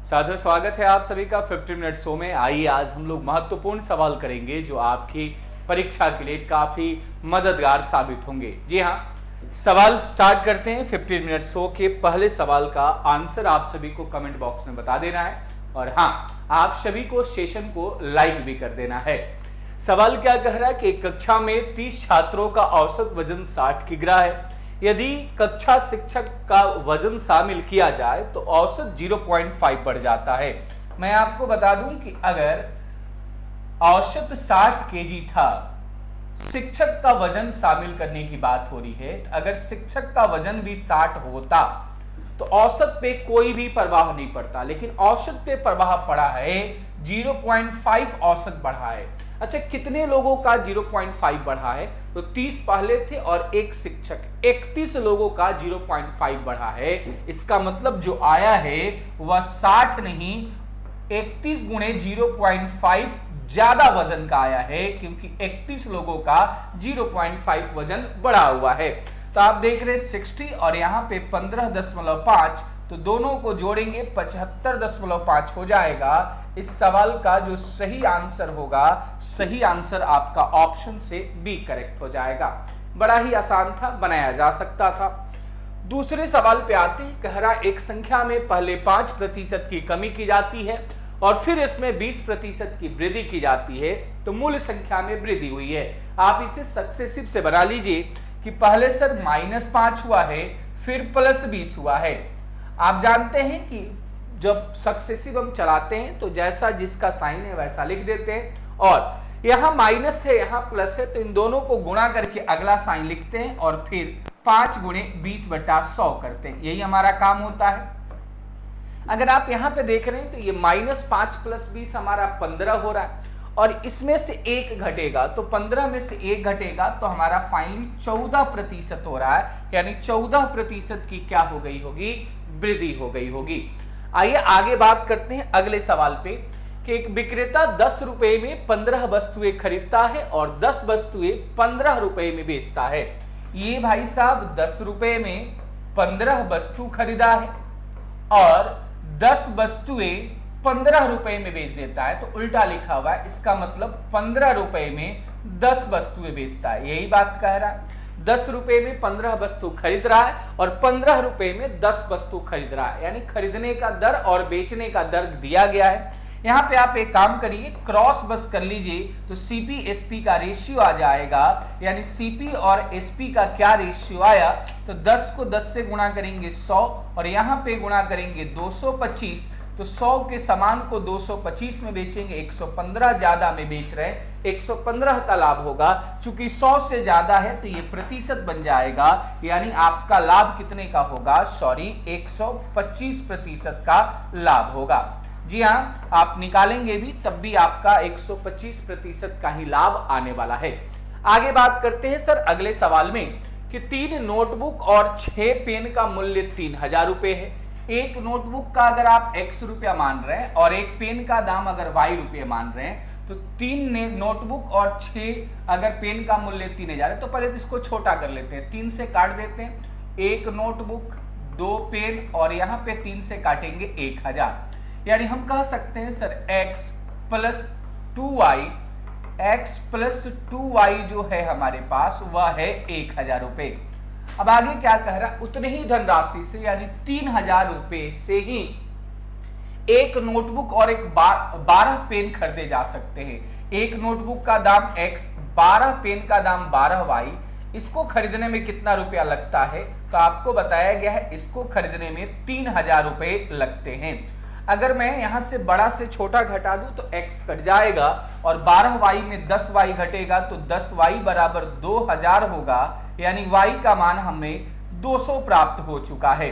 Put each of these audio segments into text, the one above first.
सादर स्वागत है आप सभी का 50 मिनट शो में। आइए आज हम लोग महत्वपूर्ण सवाल करेंगे जो आपकी परीक्षा के लिए काफी मददगार साबित होंगे। जी हाँ, सवाल स्टार्ट करते हैं। 50 मिनट शो के पहले सवाल का आंसर आप सभी को कमेंट बॉक्स में बता देना है और हाँ, आप सभी को सेशन को लाइक भी कर देना है। सवाल क्या कह रहा है कि कक्षा में 30 छात्रों का औसत वजन 60 किग्रा है। यदि कक्षा शिक्षक का वजन शामिल किया जाए तो औसत 0.5 बढ़ जाता है। मैं आपको बता दूं कि अगर औसत 60 केजी था, शिक्षक का वजन शामिल करने की बात हो रही है, अगर शिक्षक का वजन भी 60 होता तो औसत पे कोई भी प्रभाव नहीं पड़ता, लेकिन औसत पे प्रभाव पड़ा है, 0.5 औसत बढ़ा है। अच्छा, कितने लोगों का 0.5 बढ़ा है? तो 30 पहले थे और एक शिक्षक, 31 लोगों का 0.5 बढ़ा है। इसका मतलब जो आया है वह 60 नहीं, 31 गुणे 0.5 ज्यादा वजन का आया है, क्योंकि 31 लोगों का 0.5 वजन बढ़ा हुआ है। तो आप देख रहे 60 और यहाँ पे 15.5, तो दोनों को जोड़ेंगे 75.5 हो जाएगा। इस सवाल का जो सही आंसर होगा, सही आंसर आपका ऑप्शन से बी करेक्ट हो जाएगा। बड़ा ही आसान था, बनाया जा सकता था। दूसरे सवाल पे आते हैं। कह रहा एक संख्या में पहले 5% की कमी की जाती है और फिर इसमें 20% की वृद्धि की जाती है, तो मूल संख्या में वृद्धि हुई है। आप इसे सक्सेसिव से बना लीजिए कि पहले सर -5 हुआ है, फिर +20 हुआ है। आप जानते हैं कि जब सक्सेसिव हम चलाते हैं तो जैसा जिसका साइन है वैसा लिख देते हैं, और यहां माइनस है यहां प्लस है, तो इन दोनों को गुणा करके अगला साइन लिखते हैं और फिर 5 गुणे 20/100 करते हैं। यही हमारा काम होता है। अगर आप यहां पे देख रहे हैं तो ये -5 + 20 हमारा 15 हो रहा है, और इसमें से 1 घटेगा, तो 15 में से 1 घटेगा तो हमारा फाइनली 14% हो रहा है, यानी 14% की क्या हो गई होगी? वृद्धि हो गई होगी। आइए आगे बात करते हैं अगले सवाल पे कि एक विक्रेता 10 रुपए में 15 वस्तुएं खरीदता है और 10 वस्तुएं 15 रुपए में बेचता है। ये भाई साहब 10 रुपए में 15 वस्तु खरीदा है और 10 वस्तुएं 15 रुपए में बेच देता है, तो उल्टा लिखा हुआ है। इसका मतलब 15 रुपए में 10 वस्तुएं बेचता है। यही बात कह रहा है, 10 रुपए में 15 वस्तु खरीद रहा है और 15 रुपए में 10 वस्तु खरीद रहा है, यानी खरीदने का दर और बेचने का दर दिया गया है। यहाँ पे आप एक काम करिए, क्रॉस बस कर लीजिए, तो सीपी एसपी का रेशियो आ जाएगा, यानी सीपी और एसपी का क्या रेशियो आया? तो 10 को 10 से गुणा करेंगे 100 और यहाँ पे गुणा करेंगे 225, तो 100 के सामान को 225 में बेचेंगे, 115 ज्यादा में बेच रहे हैं, 115 का लाभ होगा। चूंकि 100 से ज्यादा है तो ये प्रतिशत बन जाएगा, यानी आपका लाभ कितने का होगा? सॉरी, 125% का लाभ होगा। जी हाँ, आप निकालेंगे भी तब भी आपका 125% का ही लाभ आने वाला है। आगे बात करते हैं सर अगले सवाल में कि 3 नोटबुक और 6 पेन का मूल्य 3000 रुपए है। एक नोटबुक का अगर आप x रुपया मान रहे हैं और एक पेन का दाम अगर y रुपये मान रहे हैं, तो 3 नोटबुक और 6 अगर पेन का मूल्य 3000 है, तो पहले तो इसको छोटा कर लेते हैं, 3 से काट देते हैं। एक नोटबुक, 2 पेन और यहाँ पे 3 से काटेंगे 1000, यानी हम कह सकते हैं sir x + 2y, x + 2y जो है हमारे पास वह है 1000 रुपए। अब आगे क्या कह रहा है? उतने ही धनराशि से, यानी 3000 रुपए से ही एक नोटबुक और एक 12 पेन खरीदे जा सकते हैं। एक नोटबुक का दाम x, 12 पेन का दाम 12y। इसको खरीदने में कितना रुपया लगता है? तो आपको बताया गया है इसको खरीदने में 3000 रुपए लगते हैं। अगर मैं यहां से बड़ा से छोटा घटा दूं तो x कट जाएगा और 12y में 10y घटेगा, तो 10y बराबर 2000 होगा, यानी y का मान हमें 200 प्राप्त हो चुका है।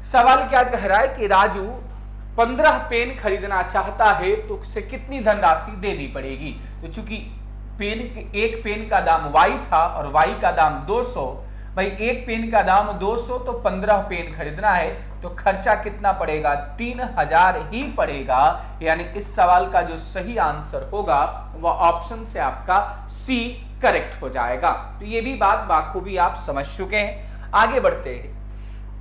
सवाल क्या कह रहा है कि राजू 15 पेन खरीदना चाहता है तो उसे कितनी धनराशि देनी पड़ेगी? तो चूंकि एक पेन का दाम y था और y का दाम 200, भाई एक पेन का दाम 200 तो 15 पेन खरीदना है, तो खर्चा कितना पड़ेगा? 3000 ही पड़ेगा, यानी इस सवाल का जो सही आंसर होगा वह ऑप्शन से आपका सी करेक्ट हो जाएगा। तो ये भी बात बाखूबी आप समझ चुके हैं। आगे बढ़ते हैं।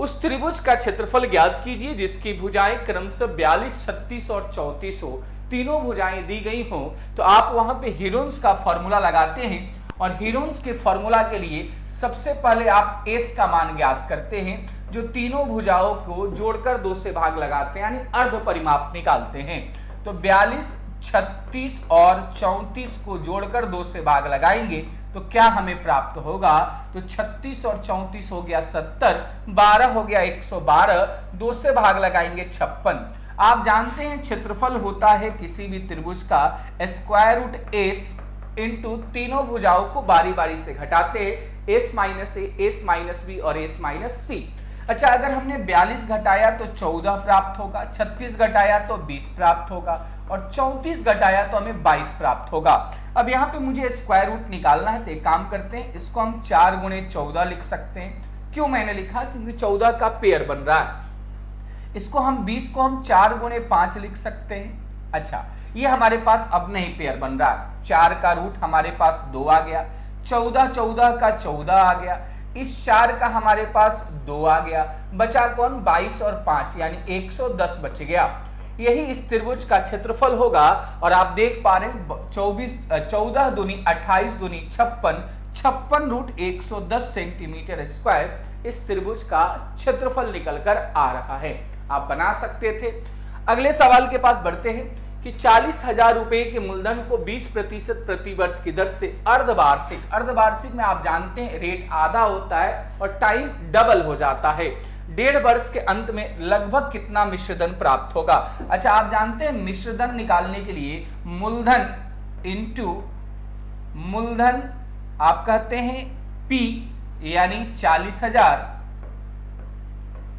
उस त्रिभुज का क्षेत्रफल ज्ञात कीजिए जिसकी भुजाएं क्रमशः 42, 36 और 34 हो, तीनों भुजाएं दी गई हो। तो आप वहां पे हीरोन्स का फॉर्मूला लगाते हैं और हीरोन्स के फॉर्मूला के लिए सबसे पहले आप एस का मान ज्ञात करते हैं, जो तीनों भुजाओं को जोड़कर 2 से भाग लगाते हैं, यानी अर्ध परिमाप निकालते हैं। तो 42, 36 और 34 को जोड़कर 2 से भाग लगाएंगे तो क्या हमें प्राप्त होगा? तो 36 और 34 हो गया 70, 12 हो गया 112, 2 से भाग लगाएंगे 56। आप जानते हैं क्षेत्रफल होता है किसी भी त्रिभुज का स्क्वायर रूट एस इंटू तीनों भुजाओं को बारी बारी से घटाते हैं, एस माइनस ए, एस माइनस बी और एस माइनस सी। अच्छा, अगर हमने 42 घटाया तो 14 प्राप्त होगा, 36 घटाया तो 20 प्राप्त होगा और 34 घटाया तो हमें 22 प्राप्त होगा। अब यहाँ पे मुझे स्क्वायर रूट निकालना है, तो एक काम करते हैं, इसको हम 4 गुणे 14 लिख सकते हैं। क्यों मैंने लिखा? क्योंकि 14 का पेयर बन रहा है। इसको हम 20 को हम 4 गुणे 5 लिख सकते हैं। अच्छा, ये हमारे पास अब नहीं पेयर बन रहा है, 4 का रूट हमारे पास 2 आ गया, 14 का 14 आ गया, इस 4 का हमारे पास 2 आ गया, बचा कौन? 22 और 5 यानी 110 बच गया। यही इस त्रिभुज का क्षेत्रफल होगा। और आप देख पा रहे हैं 14 दूनी 28 दूनी 56, 56 रूट 110 सेंटीमीटर स्क्वायर इस त्रिभुज का क्षेत्रफल निकल कर आ रहा है। आप बना सकते थे। अगले सवाल के पास बढ़ते हैं कि 40,000 रुपए के मूलधन को 20% प्रति वर्ष की दर से अर्धवार्षिक में आप जानते हैं रेट आधा होता है और टाइम डबल हो जाता है। 1.5 वर्ष के अंत में लगभग कितना मिश्रधन प्राप्त होगा? अच्छा, आप जानते हैं मिश्रधन निकालने के लिए मूलधन इंटू मूलधन आप कहते हैं P यानी 40,000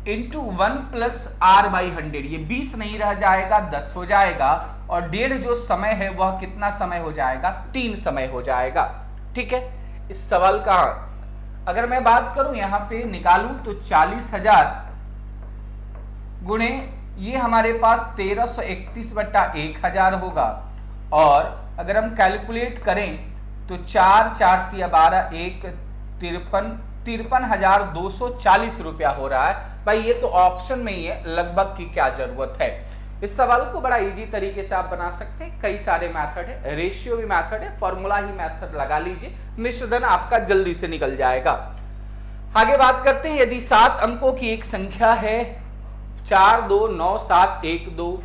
इंटू 1 प्लस R बाई 100, ये 20 नहीं रह जाएगा, 10 हो जाएगा और 1.5 जो समय है वह कितना समय हो जाएगा? 3 समय हो जाएगा। ठीक है, इस सवाल का अगर मैं बात करूं यहाँ पे निकालूं तो 40,000 गुणे ये हमारे पास 1331/1000 होगा और अगर हम कैलकुलेट करें तो 4 4 × 12 1 53,240 रुपया हो रहा है। भाई ये तो ऑप्शन में ही है, लगभग की क्या जरूरत है? इस सवाल को बड़ा इजी तरीके से आप बना सकते हैं। कई सारे मेथड है, रेशियो भी मेथड है, फॉर्मूला ही मेथड लगा लीजिए, मिश्रधन आपका जल्दी से निकल जाएगा। आगे बात करते हैं, यदि 7 अंकों की एक संख्या है 4 2 9 7 1 2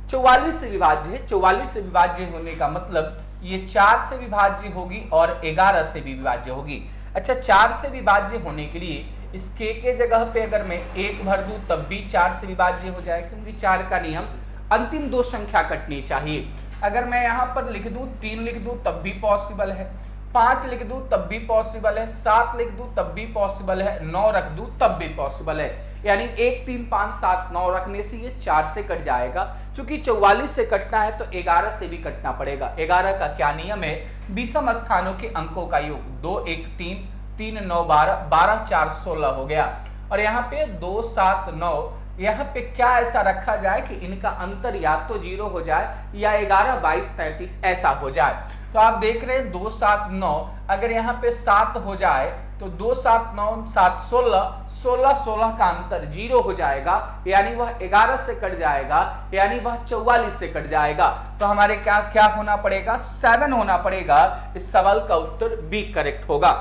44 से विभाज्य है। 44 से विभाज्य होने का मतलब ये 4 से विभाज्य होगी और 11 से भी विभाज्य होगी। अच्छा, 4 से विभाज्य होने के लिए इस के जगह पे अगर मैं 1 भर दूं तब भी 4 से विभाज्य हो जाए, क्योंकि 4 का नियम अंतिम 2 संख्या कटनी चाहिए। अगर मैं यहाँ पर लिख दूं 3 लिख दूं तब भी पॉसिबल है, 5 लिख दूं तब भी पॉसिबल है, 7 लिख दूं तब भी पॉसिबल है, 9 रख दूं तब भी पॉसिबल है। यानी 1 3 5 7 9 रखने से ये 4 से कट जाएगा। चूंकि 44 से कटना है तो 11 से भी कटना पड़ेगा। 11 का क्या नियम है? विषम स्थानों के अंकों का योग, 2 1 3 3 9 12 12 4 16 हो गया। और यहाँ पे 2 7 9, यहाँ पे क्या ऐसा रखा जाए कि इनका अंतर या तो 0 हो जाए या 11 22 33 ऐसा हो जाए। तो आप देख रहे हैं 2 7 9, अगर यहाँ पे 7 हो जाए तो 2 7 9 7 16, 16 16 का अंतर 0 हो जाएगा, यानी वह 11 से कट जाएगा, यानी वह 44 से कट जाएगा। तो हमारे क्या होना पड़ेगा? 7 होना पड़ेगा। इस सवाल का उत्तर बी करेक्ट होगा।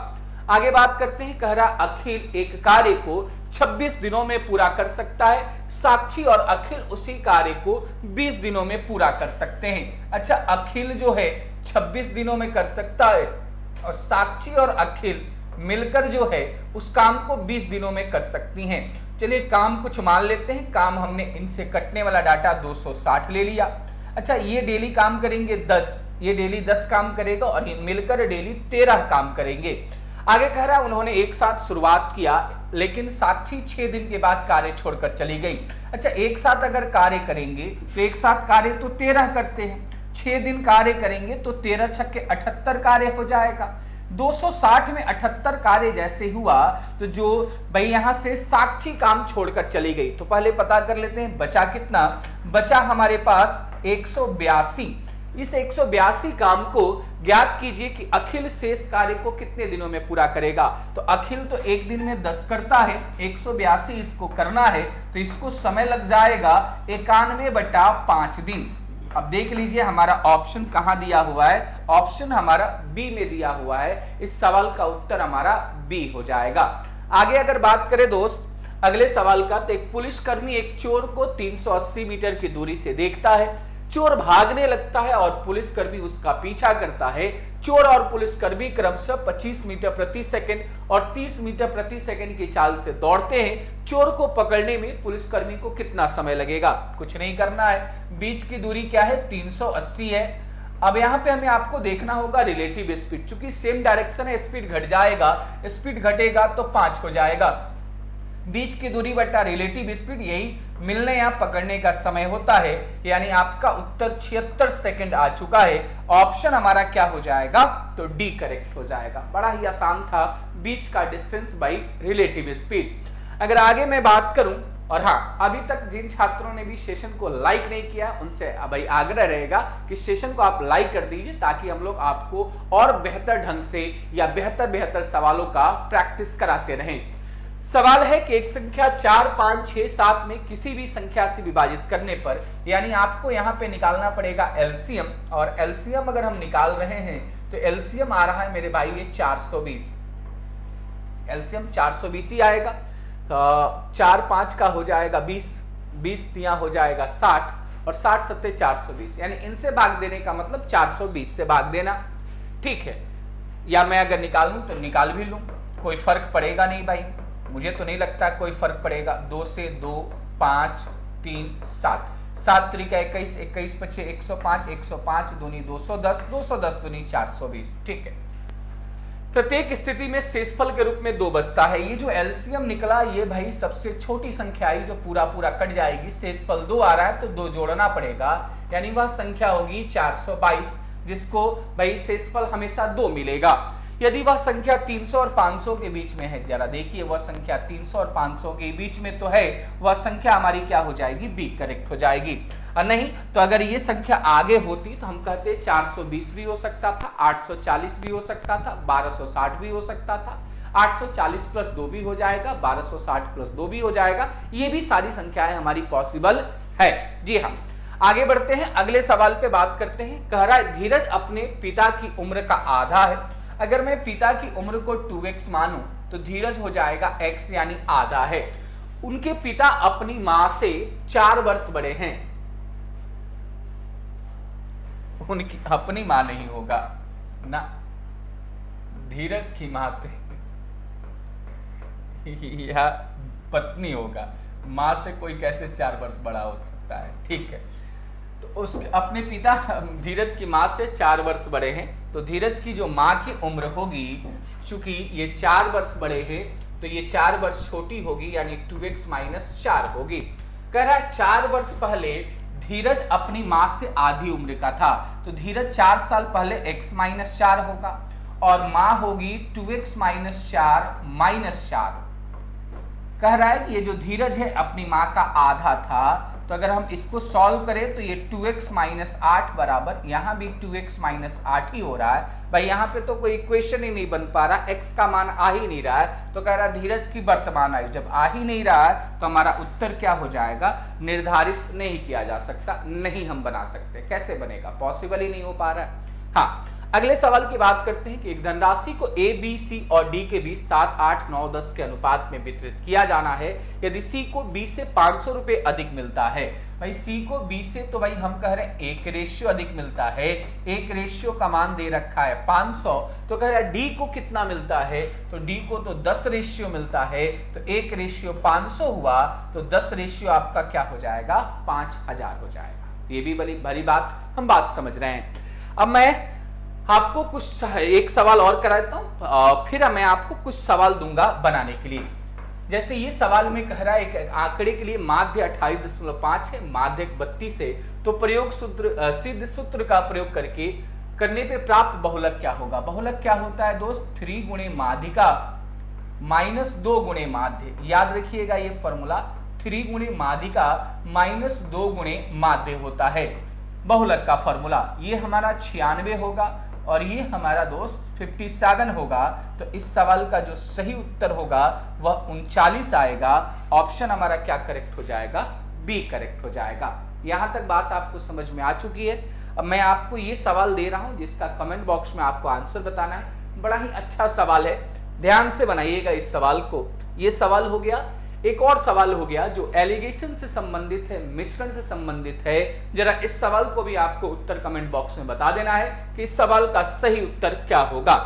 आगे बात करते हैं, कह रहा अखिल एक कार्य को 26 दिनों में पूरा कर सकता है, साक्षी और अखिल उसी कार्य को 20 दिनों में पूरा कर सकते हैं। अच्छा, अखिल जो है 26 दिनों में कर सकता है और साक्षी और अखिल मिलकर जो है उस काम को 20 दिनों में कर सकती हैं। चलिए काम कुछ मान लेते हैं। काम हमने इनसे कटने वाला डाटा 260 ले लिया। अच्छा, ये डेली काम करेंगे 10, ये डेली 10 काम करेगा और ये मिलकर डेली 13 काम करेंगे। आगे कह रहा है उन्होंने एक साथ शुरुआत किया लेकिन साक्षी 6 दिन के बाद कार्य छोड़कर चली गई। अच्छा, एक साथ अगर कार्य करेंगे तो एक साथ कार्य तो 13 करते हैं, 6 दिन कार्य करेंगे तो 13 छक्के 78 कार्य हो जाएगा। 260 में 78 कार्य जैसे हुआ तो जो भाई यहां से साक्षी काम छोड़कर चली गई, तो पहले पता कर लेते हैं बचा कितना। बचा हमारे पास 182, इस 182 काम को ज्ञात कीजिए कि अखिल शेष कार्य को कितने दिनों में पूरा करेगा। तो अखिल तो एक दिन में 10 करता है, 182 इसको करना है तो इसको समय लग जाएगा 91/5 दिन। अब देख लीजिए हमारा ऑप्शन कहां दिया हुआ है, ऑप्शन हमारा बी में दिया हुआ है। इस सवाल का उत्तर हमारा बी हो जाएगा। आगे अगर बात करें दोस्त अगले सवाल का, तो एक पुलिसकर्मी एक चोर को 380 मीटर की दूरी से देखता है। चोर भागने लगता है और पुलिसकर्मी उसका पीछा करता है। चोर और पुलिसकर्मी क्रमशः 25 मीटर प्रति सेकंड और 30 मीटर प्रति सेकंड की चाल से दौड़ते हैं। चोर को पकड़ने में पुलिसकर्मी को कितना समय लगेगा? कुछ नहीं करना है, बीच की दूरी क्या है 380 है। अब यहां पे हमें आपको देखना होगा रिलेटिव स्पीड, चूंकि सेम डायरेक्शन है स्पीड घट जाएगा, स्पीड घटेगा तो 5 हो जाएगा। बीच की दूरी बटा रिलेटिव स्पीड, यही मिलने या पकड़ने का समय होता है। यानी आपका उत्तर 76 सेकंड आ चुका है। ऑप्शन हमारा क्या हो जाएगा? तो डी करेक्ट हो जाएगा। बड़ा ही आसान था, बीच का डिस्टेंस बाई रिलेटिव स्पीड। अगर आगे मैं बात करूं, और हाँ अभी तक जिन छात्रों ने भी सेशन को लाइक नहीं किया उनसे भाई आग्रह रहेगा कि सेशन को आप लाइक कर दीजिए, ताकि हम लोग आपको और बेहतर ढंग से या बेहतर सवालों का प्रैक्टिस कराते रहें। सवाल है कि एक संख्या 4, 5, 6, 7 में किसी भी संख्या से विभाजित करने पर, यानी आपको यहां पे निकालना पड़ेगा एलसीएम, और एलसीएम अगर हम निकाल रहे हैं तो एलसीएम आ रहा है मेरे भाई ये 420, एलसीएम 420 ही आएगा। तो 4, 5 का हो जाएगा 20, 20 तिया हो जाएगा 60 और 60 सत्ते 420, यानी इनसे भाग देने का मतलब 420 से भाग देना। ठीक है, या मैं अगर निकालूं तो निकाल भी लूं, कोई फर्क पड़ेगा नहीं भाई, मुझे तो नहीं लगता कोई फर्क पड़ेगा। 2 से 2, 5, 3, 7, 7 त्रिका 21, 21 पचे 105, 105 दूनी 210, 210 दूनी 420। ठीक है, प्रत्येक स्थिति में शेषफल के रूप में 2 बचता है। ये जो एलसीएम निकला ये भाई सबसे छोटी संख्या आई जो पूरा कट जाएगी। शेषफल 2 आ रहा है तो 2 जोड़ना पड़ेगा, यानी वह संख्या होगी 422, जिसको भाई शेषफल हमेशा 2 मिलेगा। यदि वह संख्या 300 और 500 के बीच में है, जरा देखिए वह संख्या 300 और 500 के बीच में तो है, वह संख्या हमारी क्या हो जाएगी? बी करेक्ट हो जाएगी। और नहीं तो अगर ये संख्या आगे होती तो हम कहते 420 भी हो सकता था, 840 भी हो सकता था, 1260 भी हो सकता था, 840 प्लस 2 भी हो जाएगा, 1260 प्लस 2 भी हो जाएगा। ये भी सारी संख्याएं हमारी पॉसिबल है। जी हाँ, आगे बढ़ते हैं, अगले सवाल पे बात करते हैं। कह रहा है धीरज अपने पिता की उम्र का आधा है। अगर मैं पिता की उम्र को 2x मानूं तो धीरज हो जाएगा x, यानी आधा है। उनके पिता अपनी मां से 4 वर्ष बड़े हैं। उनकी अपनी मां नहीं होगा ना, धीरज की मां से या पत्नी होगा। मां से कोई कैसे 4 वर्ष बड़ा हो सकता है? ठीक है, तो उस अपने पिता धीरज की मां से 4 वर्ष बड़े हैं, तो धीरज की जो मां की उम्र होगी, चूंकि ये 4 वर्ष बड़े हैं तो ये 4 वर्ष छोटी होगी, यानी 2x - 4 होगी। कह रहा है 4 वर्ष पहले धीरज अपनी मां से आधी उम्र का था, तो धीरज 4 साल पहले x - 4 होगा और मां होगी 2x - 4 कह रहा है कि ये जो धीरज है अपनी मां का आधा था, तो अगर हम इसको सॉल्व करें तो ये 2x - 8 बराबर, यहाँ भी 2x - 8 ही हो रहा है भाई। यहाँ पे तो कोई इक्वेशन ही नहीं बन पा रहा, x का मान आ ही नहीं रहा है, तो कह रहा है धीरज की वर्तमान आयु जब आ ही नहीं रहा है तो हमारा उत्तर क्या हो जाएगा? निर्धारित नहीं किया जा सकता, नहीं हम बना सकते। कैसे बनेगा? पॉसिबल ही नहीं हो पा रहा है। हाँ, अगले सवाल की बात करते हैं कि एक धनराशि को A, B, C और D के बीच 7, 8, 9, 10 के अनुपात में वितरित किया जाना है। यदि C को B से 500 रुपए अधिक मिलता है, भाई C को B से तो भाई हम कह रहे हैं 1 रेशियो अधिक मिलता है, 1 रेशियो का मान दे रखा है 500, तो कह रहा है D को कितना मिलता है? तो D को तो 10 रेशियो मिलता है, तो 1 रेशियो 500 हुआ तो 10 रेशियो आपका क्या हो जाएगा? 5000 हो जाएगा। ये भी बड़ी भली बात, हम बात समझ रहे हैं। अब मैं आपको कुछ एक सवाल और कराता हूं, फिर मैं आपको कुछ सवाल दूंगा बनाने के लिए। जैसे ये सवाल में कह रहा है एक आंकड़े के लिए माध्य 28.5 है, माध्यक 32 है, तो प्रयोग सूत्र सिद्ध सूत्र का प्रयोग करने पे प्राप्त बहुलक क्या होगा? बहुलक क्या होता है दोस्त? 3 गुणे माध्यिका -2 गुणे माध्य। याद रखिएगा ये फॉर्मूला, 3 गुणे माध्यिका -2 गुणे माध्य होता है। बहुलक का फॉर्मूला, ये हमारा 96 होगा और ये हमारा दोस्त 57 होगा। तो इस सवाल का जो सही उत्तर होगा वह 39 आएगा। ऑप्शन हमारा क्या करेक्ट हो जाएगा? बी करेक्ट हो जाएगा। यहां तक बात आपको समझ में आ चुकी है। अब मैं आपको ये सवाल दे रहा हूं जिसका कमेंट बॉक्स में आपको आंसर बताना है। बड़ा ही अच्छा सवाल है, ध्यान से बनाइएगा इस सवाल को। ये सवाल हो गया। एक और सवाल हो गया जो एलिगेशन से संबंधित है, मिश्रण से संबंधित है। जरा इस सवाल को भी आपको उत्तर कमेंट बॉक्स में बता देना है कि इस सवाल का सही उत्तर क्या होगा।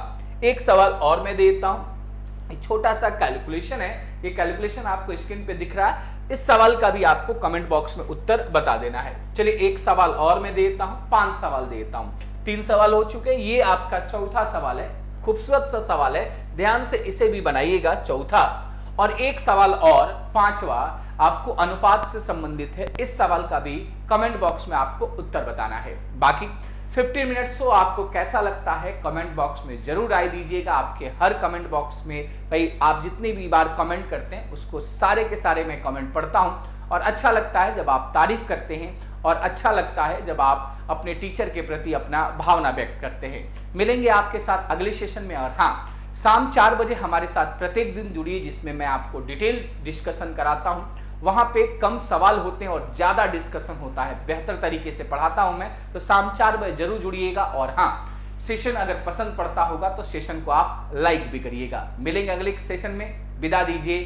एक सवाल और मैं देता हूं, छोटा सा कैलकुलेशन है, ये कैलकुलेशन आपको स्क्रीन पे दिख रहा है। इस सवाल का भी आपको कमेंट बॉक्स में उत्तर बता देना है। चलिए एक सवाल और मैं देता हूं, 5 सवाल देता हूं। 3 सवाल हो चुके, ये आपका चौथा सवाल है। खूबसूरत सा सवाल है, ध्यान से इसे भी बनाइएगा, चौथा। और एक सवाल और, 5वां, आपको अनुपात से संबंधित है। इस सवाल का भी कमेंट बॉक्स में आपको उत्तर बताना है। बाकी 15 मिनट शो आपको कैसा लगता है कमेंट बॉक्स में जरूर राय दीजिएगा। आपके हर कमेंट बॉक्स में भाई आप जितने भी बार कमेंट करते हैं उसको सारे के सारे मैं कमेंट पढ़ता हूं और अच्छा लगता है जब आप तारीफ करते हैं और अच्छा लगता है जब आप अपने टीचर के प्रति अपना भावना व्यक्त करते हैं। मिलेंगे आपके साथ अगले सेशन में। और हाँ, शाम 4 बजे हमारे साथ प्रत्येक दिन जुड़िए जिसमें मैं आपको डिटेल डिस्कशन कराता हूं। वहां पे कम सवाल होते हैं और ज्यादा डिस्कशन होता है, बेहतर तरीके से पढ़ाता हूं मैं। तो शाम 4 बजे जरूर जुड़िएगा। और हाँ, सेशन अगर पसंद पड़ता होगा तो सेशन को आप लाइक भी करिएगा। मिलेंगे अगले सेशन में, विदा दीजिए,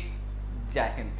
जय हिंद।